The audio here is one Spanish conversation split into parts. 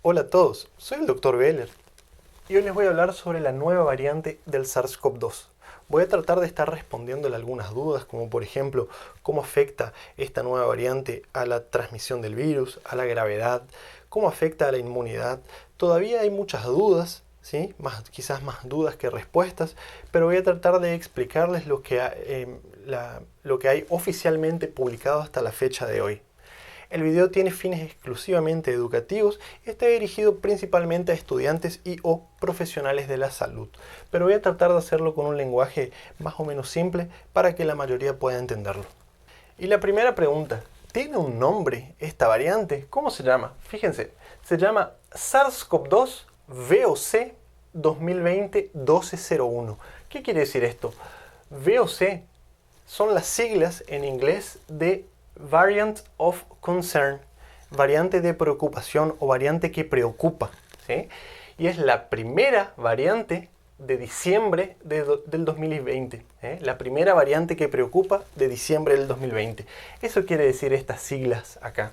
Hola a todos, soy el Dr. Beller y hoy les voy a hablar sobre la nueva variante del SARS-CoV-2. Voy a tratar de estar respondiéndole algunas dudas, como por ejemplo, cómo afecta esta nueva variante a la transmisión del virus, a la gravedad, cómo afecta a la inmunidad. Todavía hay muchas dudas, ¿sí? Quizás más dudas que respuestas, pero voy a tratar de explicarles lo que hay oficialmente publicado hasta la fecha de hoy. El video tiene fines exclusivamente educativos y está dirigido principalmente a estudiantes y o profesionales de la salud, pero voy a tratar de hacerlo con un lenguaje más o menos simple para que la mayoría pueda entenderlo. Y la primera pregunta, ¿tiene un nombre esta variante? ¿Cómo se llama? Fíjense, se llama SARS-CoV-2 VOC 2020-1201. ¿Qué quiere decir esto? VOC son las siglas en inglés de Variant of Concern, variante de preocupación o variante que preocupa, ¿sí? Y es la primera variante de diciembre del 2020, ¿eh? La primera variante que preocupa de diciembre del 2020. Eso quiere decir estas siglas acá.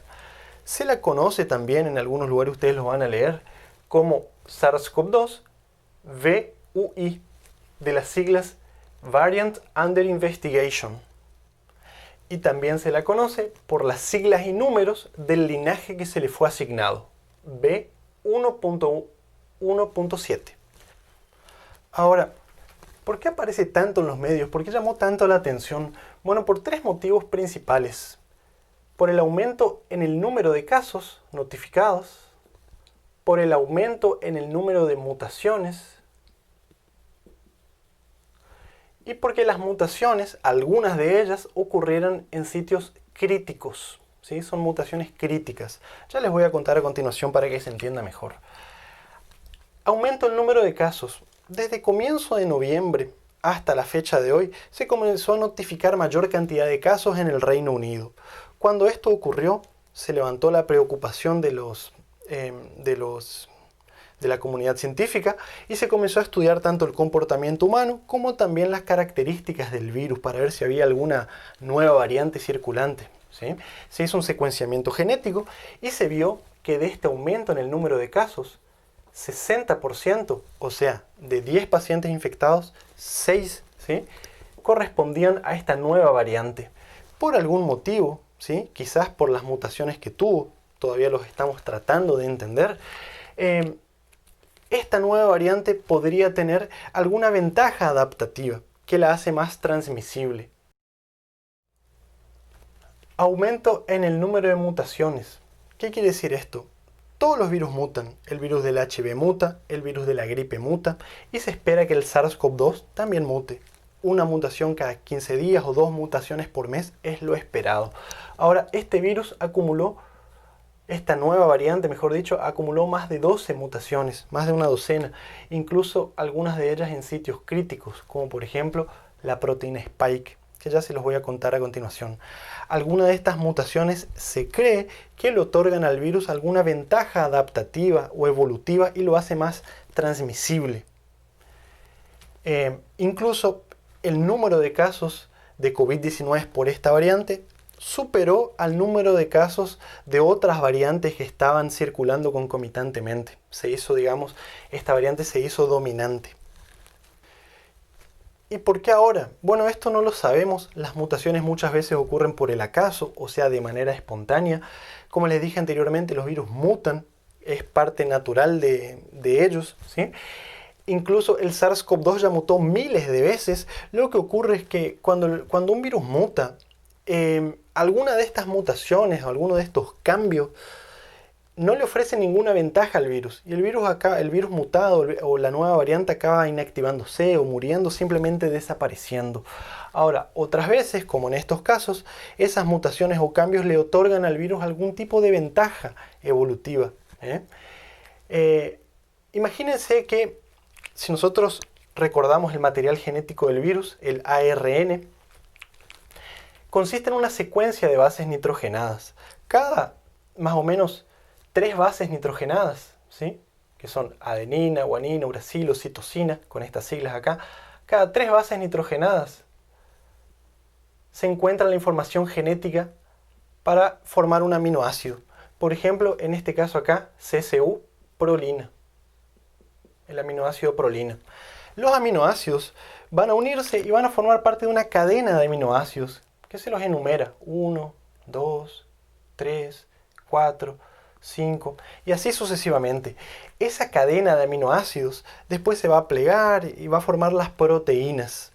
Se la conoce también, en algunos lugares ustedes lo van a leer, como SARS-CoV-2 VUI, de las siglas Variant Under Investigation. Y también se la conoce por las siglas y números del linaje que se le fue asignado, B1.1.7. Ahora, ¿por qué aparece tanto en los medios? ¿Por qué llamó tanto la atención? Bueno, por tres motivos principales. Por el aumento en el número de casos notificados, por el aumento en el número de mutaciones, y porque las mutaciones, algunas de ellas, ocurrieron en sitios críticos, ¿sí? Son mutaciones críticas. Ya les voy a contar a continuación para que se entienda mejor. Aumento el número de casos. Desde comienzo de noviembre hasta la fecha de hoy, se comenzó a notificar mayor cantidad de casos en el Reino Unido. Cuando esto ocurrió, se levantó la preocupación de la comunidad científica y se comenzó a estudiar tanto el comportamiento humano como también las características del virus para ver si había alguna nueva variante circulante, ¿sí? Se hizo un secuenciamiento genético y se vio que de este aumento en el número de casos, 60%, o sea, de 10 pacientes infectados, 6, ¿sí?, correspondían a esta nueva variante. Por algún motivo, ¿sí?, quizás por las mutaciones que tuvo, todavía los estamos tratando de entender, esta nueva variante podría tener alguna ventaja adaptativa que la hace más transmisible. Aumento en el número de mutaciones. ¿Qué quiere decir esto? Todos los virus mutan. El virus del HIV muta, el virus de la gripe muta y se espera que el SARS-CoV-2 también mute. Una mutación cada 15 días o 2 mutaciones por mes es lo esperado. Ahora, este virus esta nueva variante, mejor dicho, acumuló más de 12 mutaciones, más de una docena, incluso algunas de ellas en sitios críticos, como por ejemplo la proteína Spike, que ya se los voy a contar a continuación. Algunas de estas mutaciones se cree que le otorgan al virus alguna ventaja adaptativa o evolutiva y lo hace más transmisible. Incluso el número de casos de COVID-19 por esta variante superó al número de casos de otras variantes que estaban circulando concomitantemente. Esta variante se hizo dominante. ¿Y por qué ahora? Bueno, esto no lo sabemos. Las mutaciones muchas veces ocurren por el acaso, o sea, de manera espontánea. Como les dije anteriormente, los virus mutan, es parte natural de ellos, ¿sí? Incluso el SARS-CoV-2 ya mutó miles de veces. Lo que ocurre es que cuando un virus muta, alguna de estas mutaciones o alguno de estos cambios no le ofrece ninguna ventaja al virus. Y el virus mutado o la nueva variante acaba inactivándose o muriendo, simplemente desapareciendo. Ahora, otras veces, como en estos casos, esas mutaciones o cambios le otorgan al virus algún tipo de ventaja evolutiva. Imagínense que si nosotros recordamos el material genético del virus, el ARN, consiste en una secuencia de bases nitrogenadas. Cada, más o menos, 3 bases nitrogenadas, ¿sí?, que son adenina, guanina, uracilo, citosina, con estas siglas acá. Cada 3 bases nitrogenadas se encuentra la información genética para formar un aminoácido. Por ejemplo, en este caso acá, CSU, prolina, el aminoácido prolina. Los aminoácidos van a unirse y van a formar parte de una cadena de aminoácidos que se los enumera: 1, 2, 3, 4, 5 y así sucesivamente. Esa cadena de aminoácidos después se va a plegar y va a formar las proteínas.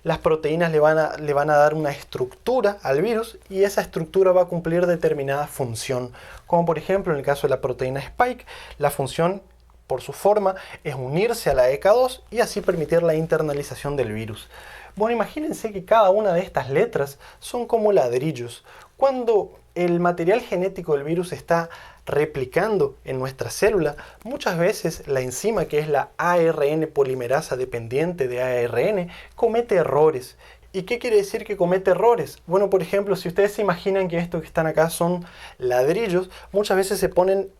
Las proteínas le van a dar una estructura al virus y esa estructura va a cumplir determinada función. Como por ejemplo en el caso de la proteína Spike, la función por su forma es unirse a la ECA2 y así permitir la internalización del virus. Bueno, imagínense que cada una de estas letras son como ladrillos. Cuando el material genético del virus está replicando en nuestra célula, muchas veces la enzima, que es la ARN polimerasa dependiente de ARN, comete errores. ¿Y qué quiere decir que comete errores? Bueno, por ejemplo, si ustedes se imaginan que esto que están acá son ladrillos, muchas veces se ponen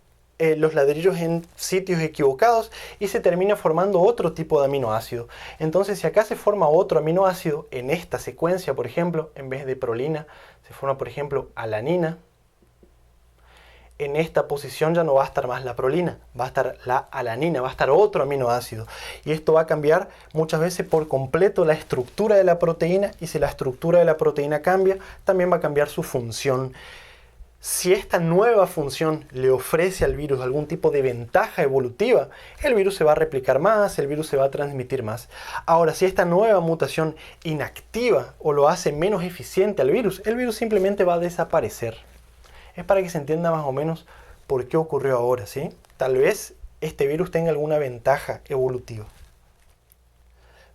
los ladrillos en sitios equivocados y se termina formando otro tipo de aminoácido. Entonces, si acá se forma otro aminoácido en esta secuencia, por ejemplo, en vez de prolina, se forma, por ejemplo, alanina. En esta posición ya no va a estar más la prolina, va a estar la alanina, va a estar otro aminoácido. Y esto va a cambiar muchas veces por completo la estructura de la proteína, y si la estructura de la proteína cambia, también va a cambiar su función. Si esta nueva función le ofrece al virus algún tipo de ventaja evolutiva, el virus se va a replicar más, el virus se va a transmitir más. Ahora, si esta nueva mutación inactiva o lo hace menos eficiente al virus, el virus simplemente va a desaparecer. Es para que se entienda más o menos por qué ocurrió ahora, ¿sí? Tal vez este virus tenga alguna ventaja evolutiva.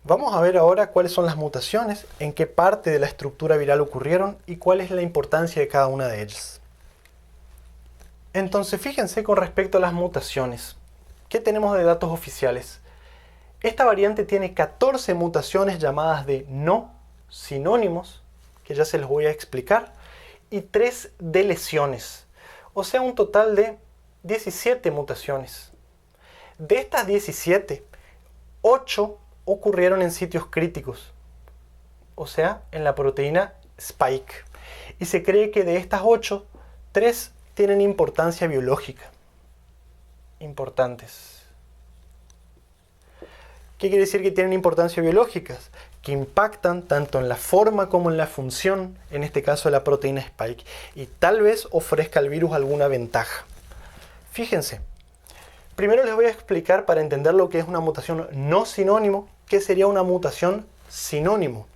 Vamos a ver ahora cuáles son las mutaciones, en qué parte de la estructura viral ocurrieron y cuál es la importancia de cada una de ellas. Entonces, fíjense con respecto a las mutaciones. ¿Qué tenemos de datos oficiales? Esta variante tiene 14 mutaciones llamadas de no sinónimos, que ya se los voy a explicar, y 3 deleciones, o sea, un total de 17 mutaciones. De estas 17, 8 ocurrieron en sitios críticos, o sea, en la proteína Spike. Y se cree que de estas 8, 3 tienen importancia biológica. Importantes. ¿Qué quiere decir que tienen importancia biológica? Que impactan tanto en la forma como en la función, en este caso de la proteína Spike, y tal vez ofrezca al virus alguna ventaja. Fíjense, primero les voy a explicar, para entender lo que es una mutación no sinónimo, qué sería una mutación sinónimo.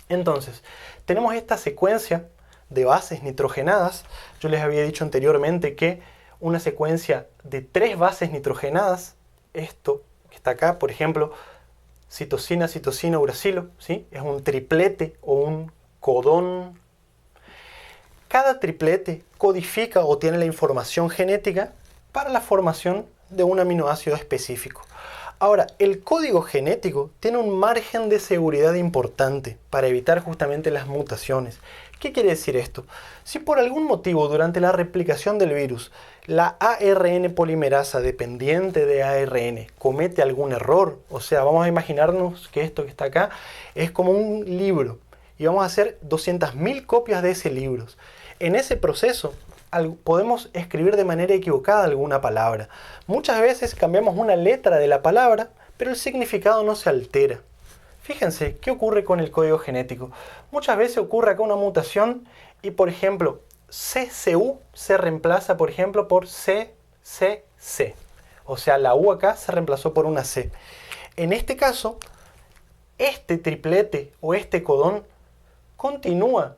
Entonces, tenemos esta secuencia de bases nitrogenadas. Yo les había dicho anteriormente que una secuencia de 3 bases nitrogenadas, esto que está acá, por ejemplo, citosina, citosina, uracilo, ¿sí? Es un triplete o un codón. Cada triplete codifica o tiene la información genética para la formación de un aminoácido específico. Ahora, el código genético tiene un margen de seguridad importante para evitar justamente las mutaciones. ¿Qué quiere decir esto? Si por algún motivo durante la replicación del virus la ARN polimerasa dependiente de ARN comete algún error, o sea, vamos a imaginarnos que esto que está acá es como un libro y vamos a hacer 200.000 copias de ese libro. En ese proceso podemos escribir de manera equivocada alguna palabra. Muchas veces cambiamos una letra de la palabra, pero el significado no se altera. Fíjense, ¿qué ocurre con el código genético? Muchas veces ocurre acá una mutación y, por ejemplo, CCU se reemplaza, por ejemplo, por CCC. O sea, la U acá se reemplazó por una C. En este caso, este triplete o este codón continúa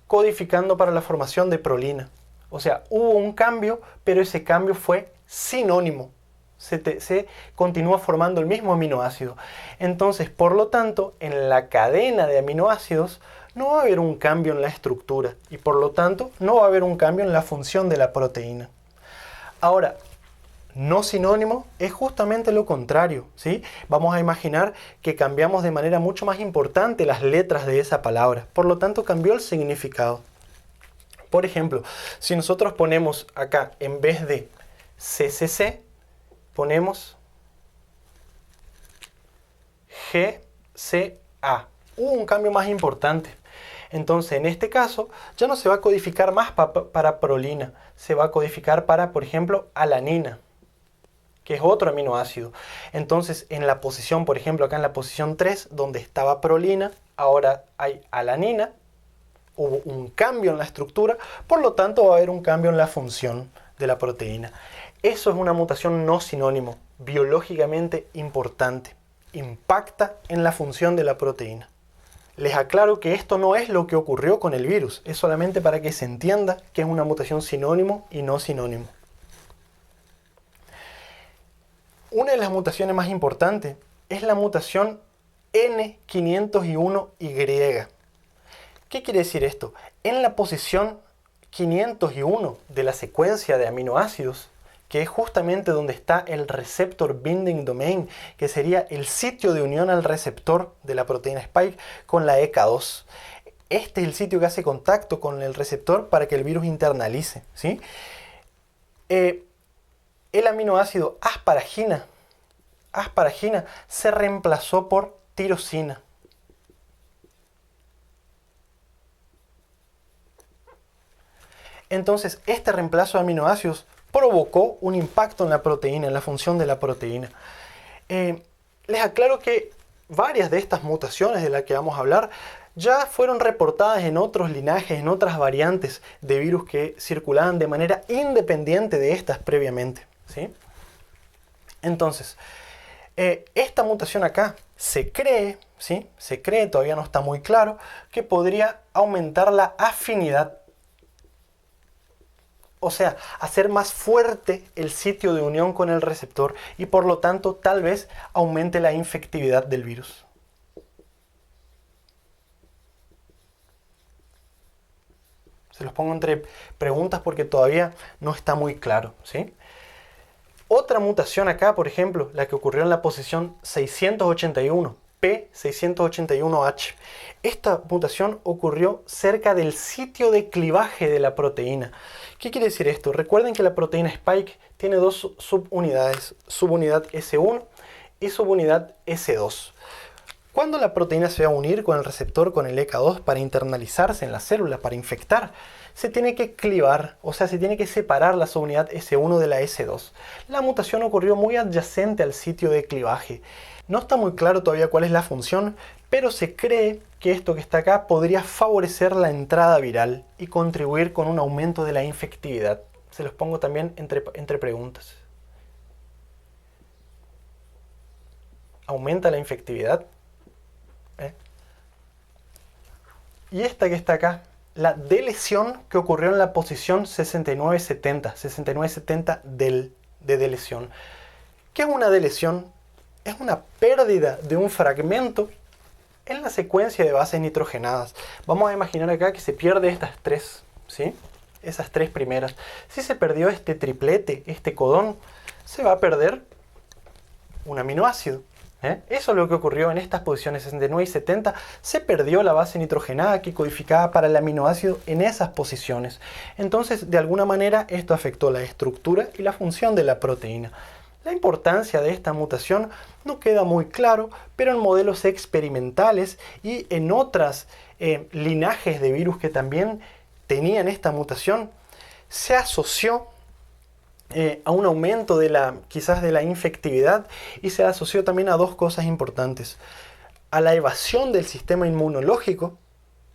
codificando para la formación de prolina. O sea, hubo un cambio, pero ese cambio fue sinónimo. Se continúa formando el mismo aminoácido. Entonces, por lo tanto, en la cadena de aminoácidos no va a haber un cambio en la estructura y por lo tanto no va a haber un cambio en la función de la proteína. Ahora, no sinónimo es justamente lo contrario, ¿sí? Vamos a imaginar que cambiamos de manera mucho más importante las letras de esa palabra. Por lo tanto, cambió el significado. Por ejemplo, si nosotros ponemos acá, en vez de CCC, ponemos GCA. Hubo un cambio más importante. Entonces, en este caso, ya no se va a codificar más para prolina. Se va a codificar para, por ejemplo, alanina. que es otro aminoácido. Entonces, en la posición, por ejemplo, acá en la posición 3, donde estaba prolina, ahora hay alanina, hubo un cambio en la estructura, por lo tanto va a haber un cambio en la función de la proteína. Eso es una mutación no sinónimo, biológicamente importante, impacta en la función de la proteína. Les aclaro que esto no es lo que ocurrió con el virus, es solamente para que se entienda que es una mutación sinónimo y no sinónimo. Una de las mutaciones más importantes es la mutación N501Y. ¿Qué quiere decir esto? En la posición 501 de la secuencia de aminoácidos, que es justamente donde está el receptor binding domain, que sería el sitio de unión al receptor de la proteína Spike con la ECA2. Este es el sitio que hace contacto con el receptor para que el virus internalice, ¿sí? El aminoácido asparagina se reemplazó por tirosina. Entonces, este reemplazo de aminoácidos provocó un impacto en la proteína, en la función de la proteína. Les aclaro que varias de estas mutaciones de las que vamos a hablar ya fueron reportadas en otros linajes, en otras variantes de virus que circulaban de manera independiente de estas previamente, ¿sí? Entonces, esta mutación acá se cree, ¿sí? Se cree, todavía no está muy claro, que podría aumentar la afinidad. O sea, hacer más fuerte el sitio de unión con el receptor y por lo tanto tal vez aumente la infectividad del virus. Se los pongo entre preguntas porque todavía no está muy claro, ¿sí? Otra mutación acá, por ejemplo, la que ocurrió en la posición 681, P681H. Esta mutación ocurrió cerca del sitio de clivaje de la proteína. ¿Qué quiere decir esto? Recuerden que la proteína Spike tiene dos subunidades, subunidad S1 y subunidad S2. Cuando la proteína se va a unir con el receptor, con el ECA2 para internalizarse en la célula, para infectar, se tiene que clivar, o sea, se tiene que separar la subunidad S1 de la S2. La mutación ocurrió muy adyacente al sitio de clivaje. No está muy claro todavía cuál es la función, pero se cree que esto que está acá podría favorecer la entrada viral y contribuir con un aumento de la infectividad. Se los pongo también entre preguntas. ¿Aumenta la infectividad? Y esta que está acá, la delesión que ocurrió en la posición 6970 de delesión. ¿Qué es una delesión? Es una pérdida de un fragmento en la secuencia de bases nitrogenadas. Vamos a imaginar acá que se pierde estas tres, ¿sí? Esas tres primeras. Si se perdió este triplete, este codón, se va a perder un aminoácido. Eso es lo que ocurrió en estas posiciones 69 y 70. Se perdió la base nitrogenada que codificaba para el aminoácido en esas posiciones. Entonces, de alguna manera, esto afectó la estructura y la función de la proteína. La importancia de esta mutación no queda muy claro, pero en modelos experimentales y en otros linajes de virus que también tenían esta mutación, se asoció a un aumento quizás de la infectividad y se asoció también a dos cosas importantes. A la evasión del sistema inmunológico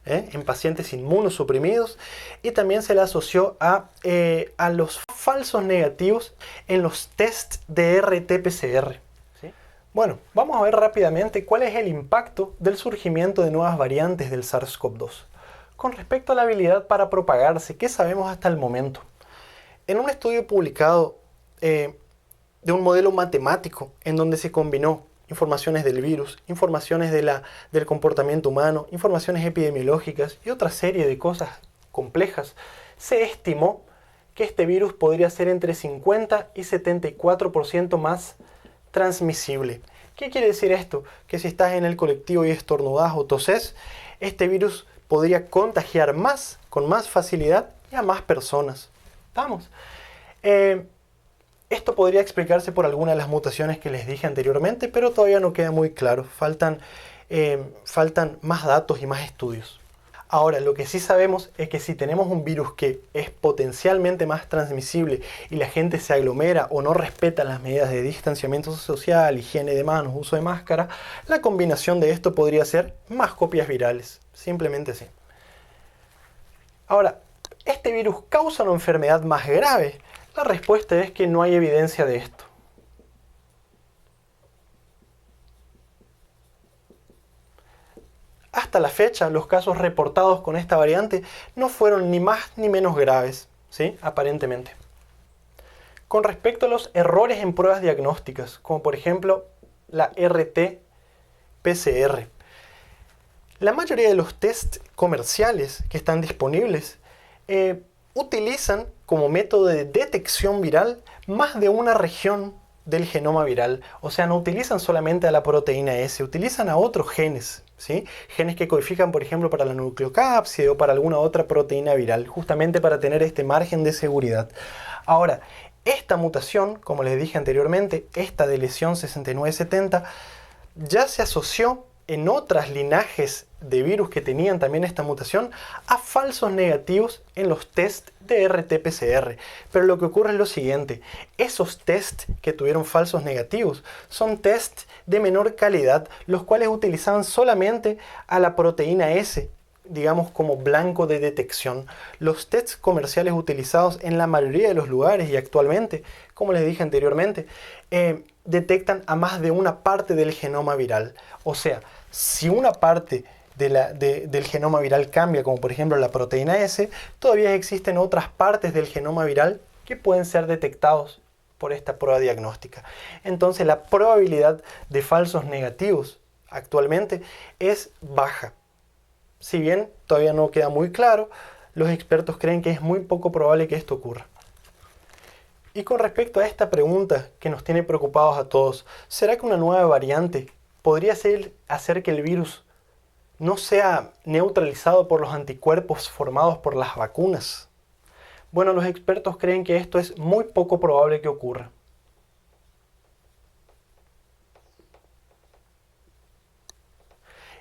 en pacientes inmunosuprimidos y también se le asoció a los falsos negativos en los tests de RT-PCR. ¿Sí? Bueno, vamos a ver rápidamente cuál es el impacto del surgimiento de nuevas variantes del SARS-CoV-2. Con respecto a la habilidad para propagarse, ¿qué sabemos hasta el momento? En un estudio publicado de un modelo matemático en donde se combinó informaciones del virus, informaciones del comportamiento humano, informaciones epidemiológicas y otra serie de cosas complejas, se estimó que este virus podría ser entre 50 y 74% más transmisible. ¿Qué quiere decir esto? Que si estás en el colectivo y estornudas o toses, este virus podría contagiar más, con más facilidad y a más personas. ¿Estamos? Esto podría explicarse por alguna de las mutaciones que les dije anteriormente, pero todavía no queda muy claro. Faltan más datos y más estudios. Ahora, lo que sí sabemos es que si tenemos un virus que es potencialmente más transmisible y la gente se aglomera o no respeta las medidas de distanciamiento social, higiene de manos, uso de máscara, la combinación de esto podría ser más copias virales. Simplemente así. Ahora, ¿este virus causa una enfermedad más grave? La respuesta es que no hay evidencia de esto. Hasta la fecha, los casos reportados con esta variante no fueron ni más ni menos graves, ¿sí? Aparentemente. Con respecto a los errores en pruebas diagnósticas, como por ejemplo la RT-PCR, la mayoría de los tests comerciales que están disponibles utilizan como método de detección viral más de una región del genoma viral. O sea, no utilizan solamente a la proteína S, utilizan a otros genes, ¿sí? Genes que codifican, por ejemplo, para la nucleocápside o para alguna otra proteína viral, justamente para tener este margen de seguridad. Ahora, esta mutación, como les dije anteriormente, esta de lesión 6970, ya se asoció en otras linajes de virus que tenían también esta mutación a falsos negativos en los test de RT-PCR. Pero lo que ocurre es lo siguiente: esos test que tuvieron falsos negativos son test de menor calidad, los cuales utilizaban solamente a la proteína S, digamos, como blanco de detección. Los tests comerciales utilizados en la mayoría de los lugares y actualmente, como les dije anteriormente, detectan a más de una parte del genoma viral. O sea, si una parte del genoma viral cambia, como por ejemplo la proteína S, todavía existen otras partes del genoma viral que pueden ser detectados por esta prueba diagnóstica. Entonces la probabilidad de falsos negativos actualmente es baja. Si bien todavía no queda muy claro, los expertos creen que es muy poco probable que esto ocurra. Y con respecto a esta pregunta que nos tiene preocupados a todos, ¿será que una nueva variante podría hacer que el virus no sea neutralizado por los anticuerpos formados por las vacunas? Bueno, los expertos creen que esto es muy poco probable que ocurra.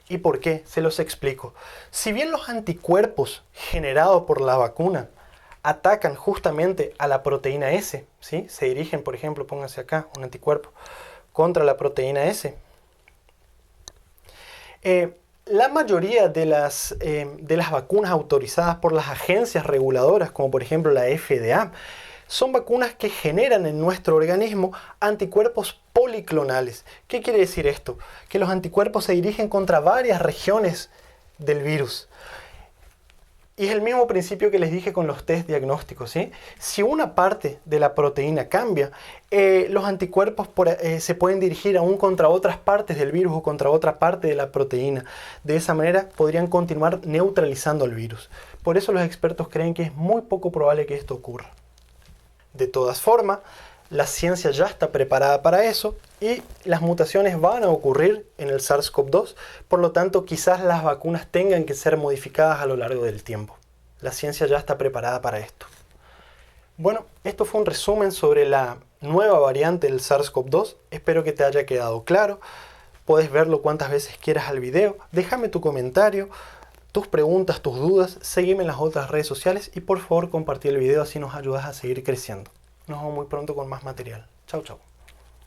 ¿Y por qué? Se los explico. Si bien los anticuerpos generados por la vacuna atacan justamente a la proteína S, ¿sí? Se dirigen, por ejemplo, pónganse acá, un anticuerpo contra la proteína S. La mayoría de las vacunas autorizadas por las agencias reguladoras, como por ejemplo la FDA, son vacunas que generan en nuestro organismo anticuerpos policlonales. ¿Qué quiere decir esto? Que los anticuerpos se dirigen contra varias regiones del virus. Y es el mismo principio que les dije con los test diagnósticos, ¿sí? Si una parte de la proteína cambia, los anticuerpos se pueden dirigir aún contra otras partes del virus o contra otra parte de la proteína. De esa manera podrían continuar neutralizando el virus. Por eso los expertos creen que es muy poco probable que esto ocurra. De todas formas, la ciencia ya está preparada para eso y las mutaciones van a ocurrir en el SARS-CoV-2, por lo tanto quizás las vacunas tengan que ser modificadas a lo largo del tiempo. La ciencia ya está preparada para esto. Bueno, esto fue un resumen sobre la nueva variante del SARS-CoV-2. Espero que te haya quedado claro. Puedes verlo cuantas veces quieras al video. Déjame tu comentario, tus preguntas, tus dudas. Seguime en las otras redes sociales y por favor compartí el video, así nos ayudas a seguir creciendo. Nos vemos muy pronto con más material. Chau, chau.